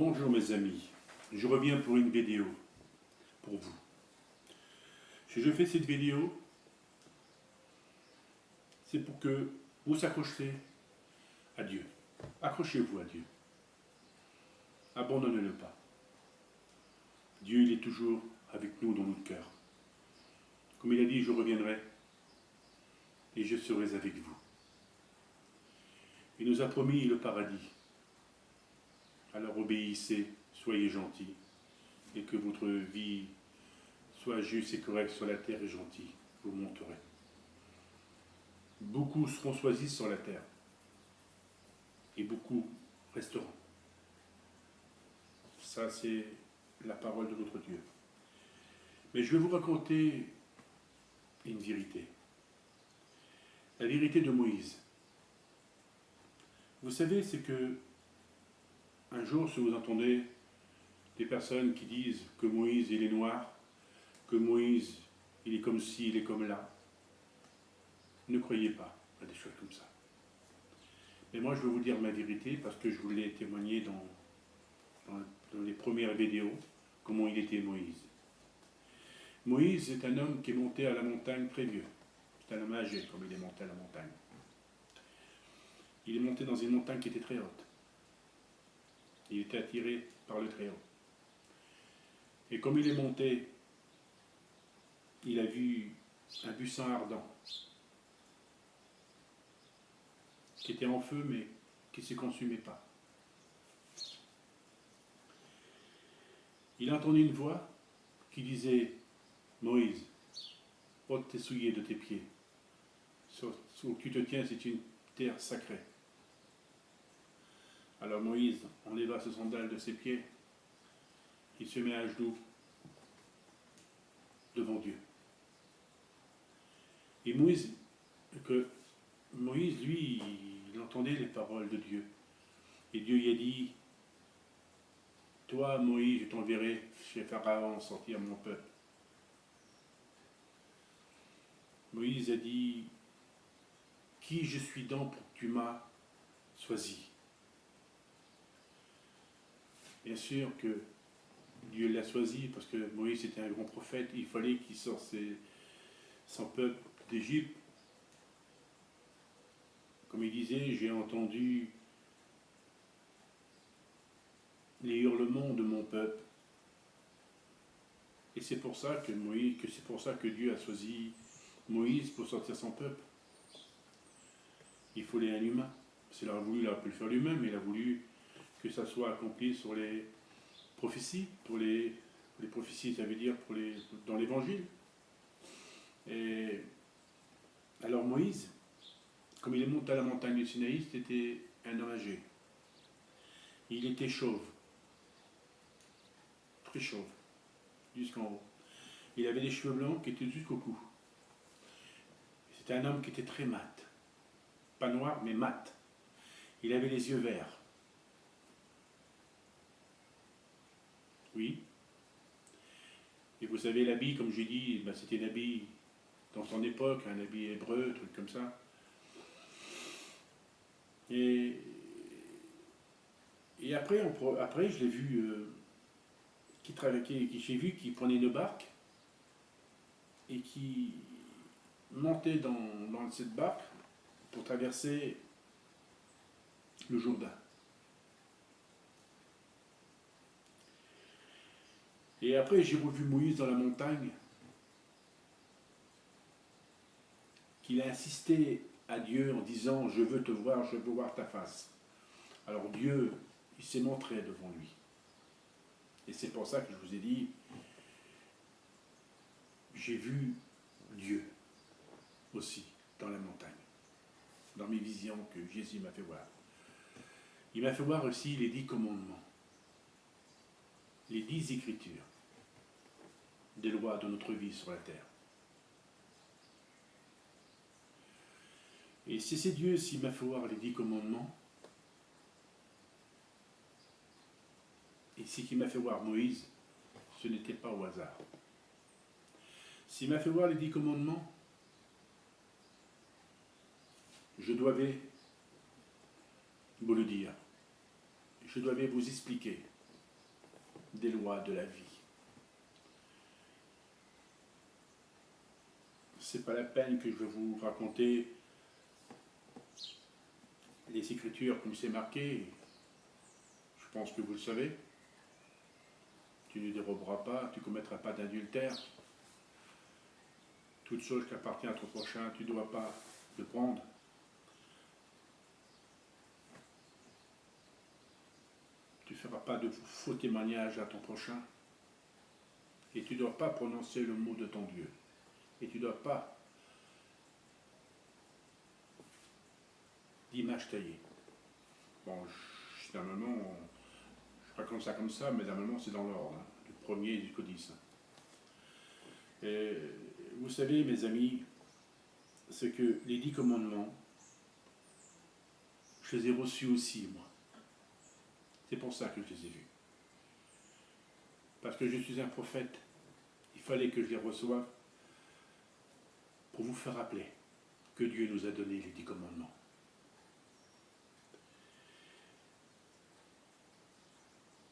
Bonjour mes amis, je reviens pour une vidéo pour vous. Si je fais cette vidéo, c'est pour que vous vous accrochiez à Dieu. Accrochez-vous à Dieu. Abandonnez-le pas. Dieu, il est toujours avec nous dans notre cœur. Comme il a dit, je reviendrai et je serai avec vous. Il nous a promis le paradis. Alors obéissez, soyez gentils, et que votre vie soit juste et correcte sur la terre et gentille. Vous monterez. Beaucoup seront choisis sur la terre, et beaucoup resteront. Ça, c'est la parole de notre Dieu. Mais je vais vous raconter une vérité. La vérité de Moïse. Vous savez, c'est que un jour, si vous entendez des personnes qui disent que Moïse, il est noir, que Moïse, il est comme ci, il est comme là, ne croyez pas à des choses comme ça. Mais moi, je vais vous dire ma vérité parce que je vous l'ai témoigné dans les premières vidéos, comment il était Moïse. Moïse est un homme qui est monté à la montagne très vieux. C'est un homme âgé, comme il est monté à la montagne. Il est monté dans une montagne qui était très haute. Il était attiré par le Très-Haut. Et comme il est monté, il a vu un buisson ardent qui était en feu, mais qui ne se consumait pas. Il a entendu une voix qui disait « Moïse, ôte tes souliers de tes pieds. Sur où tu te tiens, c'est une terre sacrée. » Alors Moïse enleva ce sandal de ses pieds. Il se met à genoux devant Dieu. Et Moïse, lui, il entendait les paroles de Dieu. Et Dieu lui a dit, toi, Moïse, je t'enverrai chez Pharaon sortir mon peuple. Moïse a dit, qui je suis donc pour que tu m'as choisi? Bien sûr que Dieu l'a choisi parce que Moïse était un grand prophète. Il fallait qu'il sorte son peuple d'Égypte. Comme il disait, j'ai entendu les hurlements de mon peuple. Et c'est pour ça que Dieu a choisi Moïse pour sortir son peuple. Il fallait un humain. S'il aurait voulu, il aurait pu le faire lui-même, mais il a voulu que ça soit accompli sur les prophéties. Pour les prophéties, ça veut dire dans l'évangile. Et alors Moïse, comme il est monté à la montagne du Sinaï, c'était un homme âgé. Il était chauve, très chauve, jusqu'en haut. Il avait des cheveux blancs qui étaient jusqu'au cou. C'était un homme qui était très mat. Pas noir, mais mat. Il avait les yeux verts. Oui. Et vous savez, l'habit, comme j'ai dit, c'était l'habit dans son époque, un habit hébreu, un truc comme ça. Et après, je l'ai vu, j'ai vu qu'il prenait une barque et qui montait dans cette barque pour traverser le Jourdain. Et après, j'ai revu Moïse dans la montagne, qu'il a insisté à Dieu en disant « Je veux te voir, je veux voir ta face ». Alors Dieu, il s'est montré devant lui. Et c'est pour ça que je vous ai dit, j'ai vu Dieu aussi dans la montagne, dans mes visions que Jésus m'a fait voir. Il m'a fait voir aussi les 10 commandements, les 10 écritures des lois de notre vie sur la terre. Et si c'est Dieu, s'il m'a fait voir les 10 commandements, et ce qu'il m'a fait voir Moïse, ce n'était pas au hasard. S'il m'a fait voir les 10 commandements, je devais vous le dire. Je devais vous expliquer des lois de la vie. C'est pas la peine que je vais vous raconter les Écritures comme c'est marqué. Je pense que vous le savez. Tu ne déroberas pas, tu ne commettras pas d'adultère. Toute chose qui appartient à ton prochain, tu ne dois pas le prendre. Tu ne feras pas de faux témoignage à ton prochain. Et tu ne dois pas prononcer le mot de ton Dieu. Et tu ne dois pas d'image taillée. Bon, normalement, je raconte ça comme ça, mais normalement c'est dans l'ordre, hein, du premier jusqu'au 10. Et vous savez, mes amis, c'est que les 10 commandements, je les ai reçus aussi, moi. C'est pour ça que je les ai vus. Parce que je suis un prophète. Il fallait que je les reçoive pour vous faire rappeler que Dieu nous a donné les 10 commandements.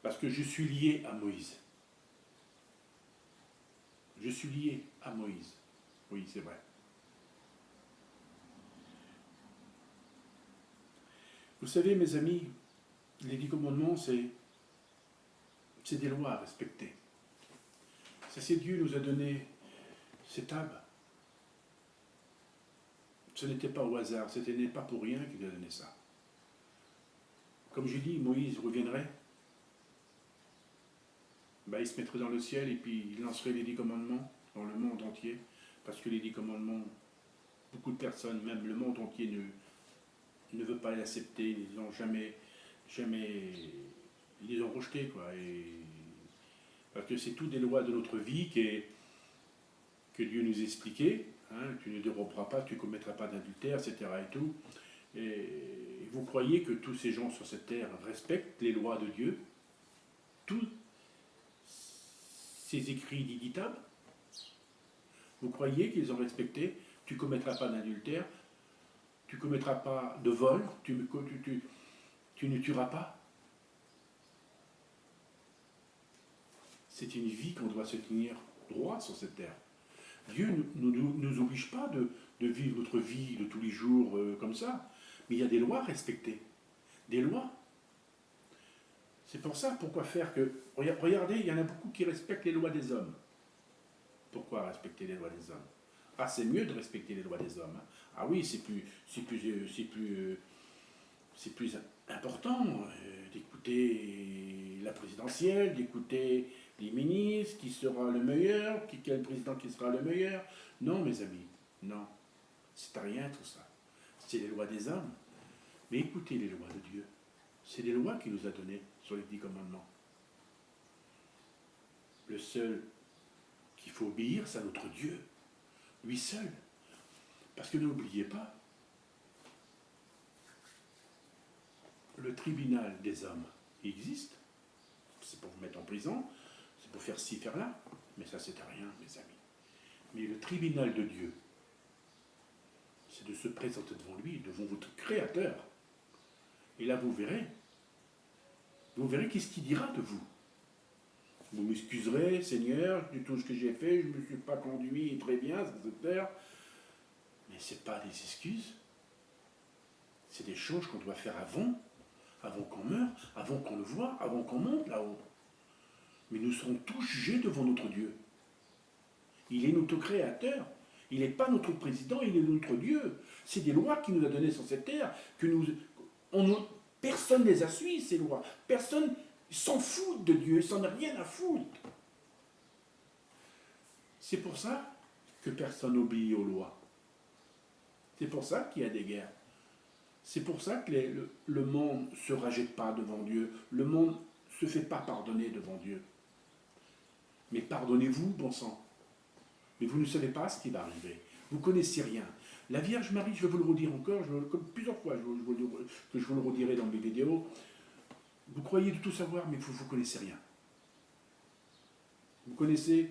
Parce que je suis lié à Moïse. Je suis lié à Moïse. Oui, c'est vrai. Vous savez, mes amis, les 10 commandements, c'est des lois à respecter. Ça, c'est Dieu nous a donné ces tables. Ce n'était pas au hasard, ce n'était pas pour rien qu'il nous a donné ça. Comme j'ai dit, Moïse reviendrait, il se mettrait dans le ciel et puis il lancerait les 10 commandements dans le monde entier, parce que les 10 commandements, beaucoup de personnes, même le monde entier, ne veut pas les accepter, ils n'ont jamais, ils les ont rejetés, quoi. Parce que c'est toutes des lois de notre vie que Dieu nous expliquait. Hein, tu ne déroberas pas, tu ne commettras pas d'adultère, etc. et tout. Et vous croyez que tous ces gens sur cette terre respectent les lois de Dieu, tous ces écrits inéditables? Vous croyez qu'ils ont respecté? Tu ne commettras pas d'adultère, tu ne commettras pas de vol, tu ne tueras pas. C'est une vie qu'on doit se tenir droit sur cette terre. Dieu ne nous oblige pas de vivre notre vie de tous les jours comme ça. Mais il y a des lois à respecter. Des lois. C'est pour ça, pourquoi faire que... Regardez, il y en a beaucoup qui respectent les lois des hommes. Pourquoi respecter les lois des hommes? Ah, c'est mieux de respecter les lois des hommes. Hein. Ah oui, c'est plus important d'écouter la présidentielle, d'écouter les ministres, qui sera le meilleur, quel président qui sera le meilleur. Non, mes amis, non. C'est à rien tout ça. C'est les lois des hommes. Mais écoutez les lois de Dieu. C'est les lois qu'il nous a données sur les 10 commandements. Le seul qu'il faut obéir, c'est à notre Dieu. Lui seul. Parce que n'oubliez pas, le tribunal des hommes existe. C'est pour vous mettre en prison, c'est pour faire ci, faire là. Mais ça, c'est à rien, mes amis. Mais le tribunal de Dieu, c'est de se présenter devant lui, devant votre Créateur. Et là, vous verrez qu'est-ce qu'il dira de vous. Vous m'excuserez, Seigneur, du tout ce que j'ai fait, je ne me suis pas conduit très bien sur cette terre. Mais ce n'est pas des excuses. C'est des choses qu'on doit faire avant qu'on meure, avant qu'on le voie, avant qu'on monte là-haut. Mais nous serons tous jugés devant notre Dieu. Il est notre Créateur. Il n'est pas notre président, il est notre Dieu. C'est des lois qu'il nous a données sur cette terre, personne ne les a suivies, ces lois. Personne s'en fout de Dieu, il s'en a rien à foutre. C'est pour ça que personne n'obéit aux lois. C'est pour ça qu'il y a des guerres. C'est pour ça que le monde ne se rejette pas devant Dieu. Le monde ne se fait pas pardonner devant Dieu. Mais pardonnez-vous, bon sang. Mais vous ne savez pas ce qui va arriver. Vous ne connaissez rien. La Vierge Marie, je vais vous le redire encore, comme plusieurs fois je vous le redirai dans mes vidéos, vous croyez de tout savoir, mais vous ne connaissez rien. Vous connaissez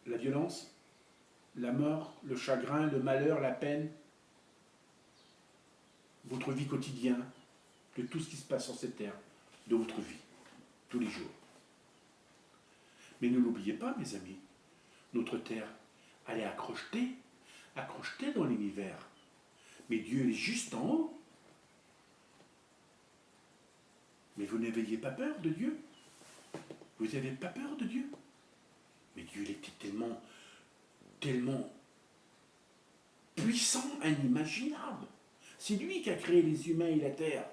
la violence, la mort, le chagrin, le malheur, la peine, votre vie quotidienne, de tout ce qui se passe sur cette terre, de votre vie. tous les jours. Mais ne l'oubliez pas, mes amis, notre terre, elle est accrochetée dans l'univers. Mais Dieu est juste en haut. Mais vous n'ayez pas peur de Dieu. Vous n'avez pas peur de Dieu. Mais Dieu, il était tellement puissant, inimaginable. C'est lui qui a créé les humains et la terre.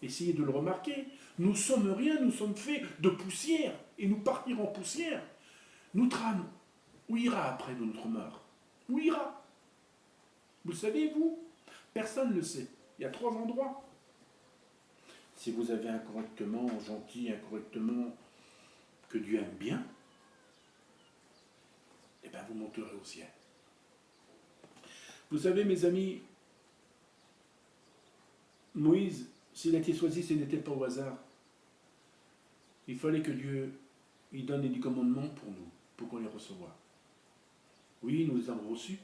Essayez de le remarquer. Nous sommes rien, nous sommes faits de poussière. Et nous partirons en poussière. Notre âme, où ira après de notre mort? Où ira? Vous le savez, vous? Personne ne le sait. Il y a 3 endroits. Si vous avez un correctement gentil, un correctement que Dieu aime bien, eh bien vous monterez au ciel. Vous savez, mes amis, Moïse, s'il a été choisi, ce n'était pas au hasard. Il fallait que Dieu il donne les 10 commandements pour nous, pour qu'on les reçoive. Oui, nous les avons reçus,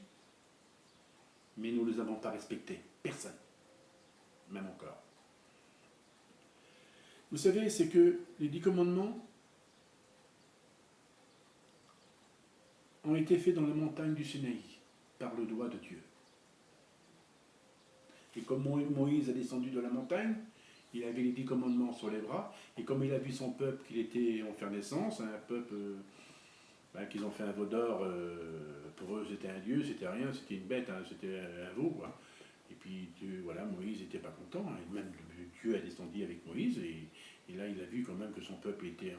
mais nous ne les avons pas respectés. Personne. Même encore. Vous savez, c'est que les 10 commandements ont été faits dans la montagne du Sinaï, par le doigt de Dieu. Et comme Moïse a descendu de la montagne, il avait les 10 commandements sur les bras, et comme il a vu son peuple qu'il était en naissance, un peuple qu'ils ont fait un veau d'or, pour eux c'était un dieu, c'était rien, c'était une bête, c'était un veau, quoi. Et puis Dieu, voilà, Moïse n'était pas content, et même Dieu a descendu avec Moïse, et là il a vu quand même que son peuple était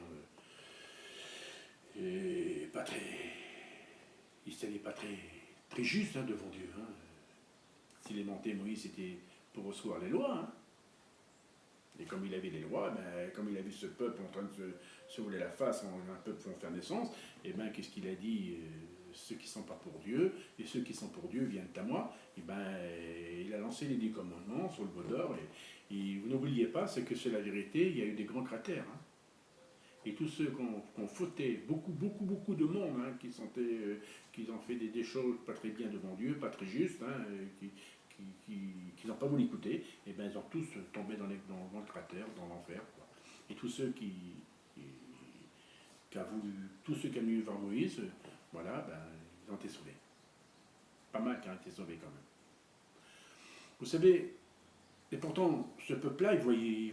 pas très, il n'était pas très juste devant Dieu. S'il est monté, Moïse, c'était pour recevoir les lois. Et comme il avait les lois, comme il a vu ce peuple en train de se rouler la face, un peuple vont faire naissance, et qu'est-ce qu'il a dit? Ceux qui ne sont pas pour Dieu, et ceux qui sont pour Dieu viennent à moi. Il a lancé les 10 commandements sur le veau d'or, et vous n'oubliez pas, c'est que c'est la vérité, il y a eu des grands cratères. Et tous ceux qui ont fauté, beaucoup de monde, qui ont fait des choses pas très bien devant Dieu, pas très justes, qui n'ont pas voulu écouter, et ils ont tous tombé dans le cratère, dans l'enfer. Et tous ceux qui tous ceux qui ont venu vers Moïse, voilà, ils ont été sauvés. Pas mal qui ont été sauvés quand même. Vous savez, et pourtant, ce peuple-là, il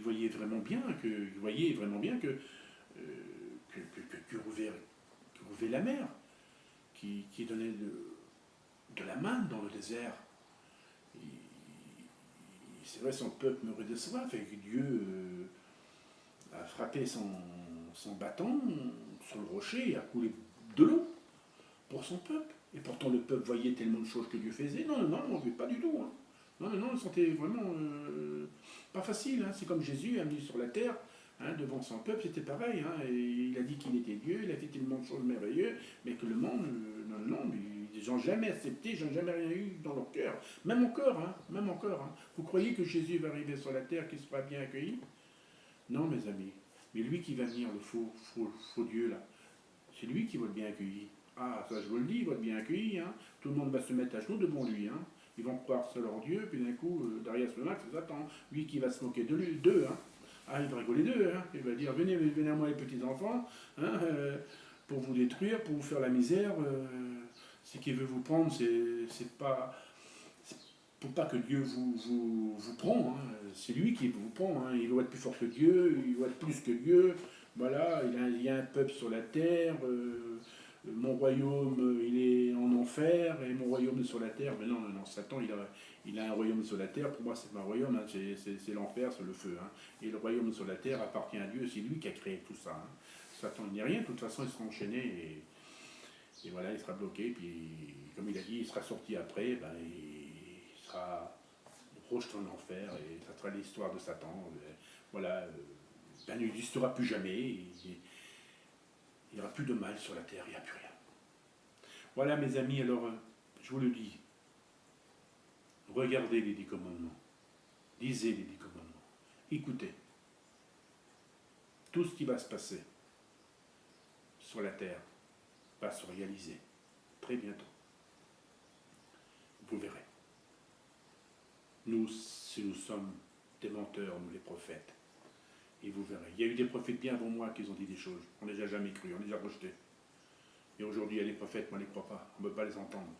voyait vraiment bien que Dieu rouvrait la mer, qui donnait de la manne dans le désert. C'est vrai, son peuple meurait de soif, et que Dieu a frappé son bâton sur le rocher et a coulé de l'eau pour son peuple. Et pourtant, le peuple voyait tellement de choses que Dieu faisait. Non, pas du tout. Non, il sentait vraiment pas facile. C'est comme Jésus est venu sur la terre, devant son peuple, c'était pareil. Et il a dit qu'il était Dieu, il a fait tellement de choses merveilleuses, mais que le monde, ils n'ont jamais accepté, ils n'ont jamais rien eu dans leur cœur. Même encore. Vous croyez que Jésus va arriver sur la terre, qu'il sera bien accueilli? Non, mes amis. Mais lui qui va venir, le faux Dieu, là, c'est lui qui va le bien accueillir. Ah, ça je vous le dis, il va être bien accueilli. Tout le monde va se mettre à genoux devant lui. Ils vont croire que c'est leur Dieu, puis d'un coup, derrière ce max, c'est Satan. Lui qui va se moquer d'eux. Il va rigoler d'eux. Il va dire, venez à moi les petits enfants, pour vous détruire, pour vous faire la misère. Ce qu'il veut vous prendre, c'est pas... Pour pas que Dieu vous prend. C'est lui qui vous prend. Il doit être plus fort que Dieu, il doit être plus que Dieu. Voilà, il y a un peuple sur la terre. Mon royaume, il est en enfer, et mon royaume est sur la terre. Mais non, Satan, il a un royaume sur la terre. Pour moi, c'est pas un royaume, c'est l'enfer, c'est le feu. Et le royaume sur la terre appartient à Dieu, c'est lui qui a créé tout ça. Satan, il n'est rien, de toute façon, il sera enchaîné, et voilà, il sera bloqué, puis, comme il a dit, il sera sorti après, il sera projeté en enfer, et ça sera l'histoire de Satan. Voilà, il n'existera plus jamais, il n'y aura plus de mal sur la terre, il n'y a plus rien. Voilà, mes amis, alors, je vous le dis, regardez les 10 commandements, lisez les 10 commandements, écoutez. Tout ce qui va se passer sur la terre va se réaliser très bientôt. Vous verrez. Nous, si nous sommes des menteurs, nous les prophètes, Et vous verrez. Il y a eu des prophètes bien avant moi qui ont dit des choses. On ne les a jamais crues, on les a rejetés. Et aujourd'hui, il y a des prophètes, moi, on ne les crois pas. On ne peut pas les entendre.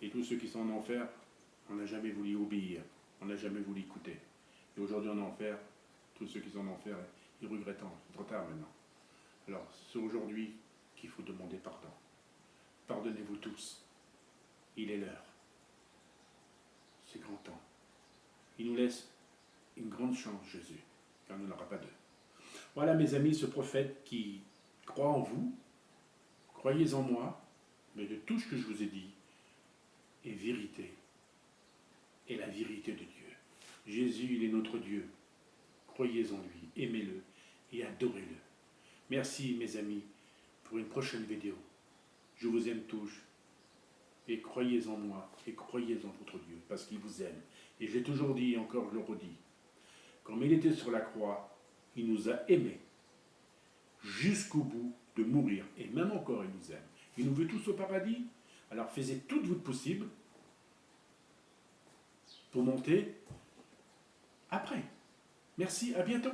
Et tous ceux qui sont en enfer, on n'a jamais voulu obéir. On n'a jamais voulu écouter. Et aujourd'hui, en enfer, tous ceux qui sont en enfer, ils regrettent. C'est trop tard maintenant. Alors, c'est aujourd'hui qu'il faut demander pardon. Pardonnez-vous tous. Il est l'heure. C'est grand temps. Il nous laisse une grande chance, Jésus, car nous n'aura pas deux. Voilà, mes amis, ce prophète qui croit en vous, croyez en moi, mais de tout ce que je vous ai dit est vérité, et la vérité de Dieu. Jésus, il est notre Dieu. Croyez en lui, aimez-le et adorez-le. Merci, mes amis, pour une prochaine vidéo. Je vous aime tous. Et croyez en moi, et croyez en votre Dieu, parce qu'il vous aime. Et j'ai toujours dit, et encore je le redis, comme il était sur la croix, il nous a aimés jusqu'au bout de mourir. Et même encore, il nous aime. Il nous veut tous au paradis. Alors faites tout votre possible pour monter après. Merci, à bientôt.